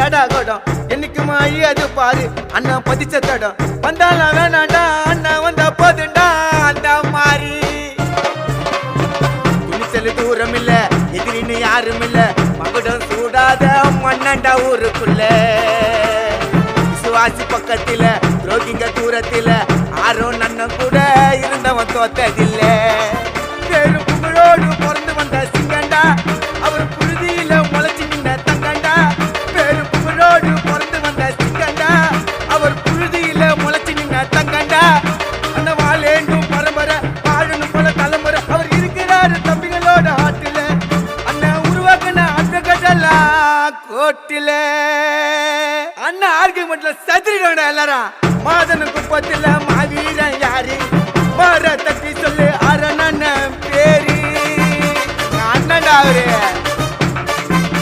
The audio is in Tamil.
இல்லடா கோடம் என்னைக்குமா அது பாரு அண்ணன் பதிச்ச தடம் வந்தாலும் வேணாண்டா அண்ணன் வந்த போதுண்டா அந்த மாதிரி துணிச்சல் தூரம் இல்ல எதிரின்னு யாரும் இல்ல மகுடம் சூடாத மண்ணண்டா ஊருக்குள்ள விசுவாசி பக்கத்தில துரோகிங்க தூரத்தில ஆரும் நன்னம் கூட இருந்தவன் தோத்ததில்ல பெரும் புகழோடு பிறந்து வந்த சிங்கண்டா அவர் புழுதியில முளைச்சி நின்ன தங்கண்டா பெரும் புகழோடு பிறந்து வந்த சிங்கண்டா அவர் புழுதியில முளைச்சி நின்ன தங்கண்டா அந்த வாழேண்டும் பரம்பரை வாழணும் போல தலைமுறை அவர் இருக்கிறாரு தம்பிகளோட ஆட்டில அண்ணன் உருவாக்கின அந்த கட்டலா கோட்டில அண்ணன் ஆர்குமெண்ட்ல சதுரிடா எல்லாரும் மாதன குப்பத்துல மாவீரன் யாரு மாற தட்டி சொல்லு அரணன் பேரு அண்ணன்டா அவரு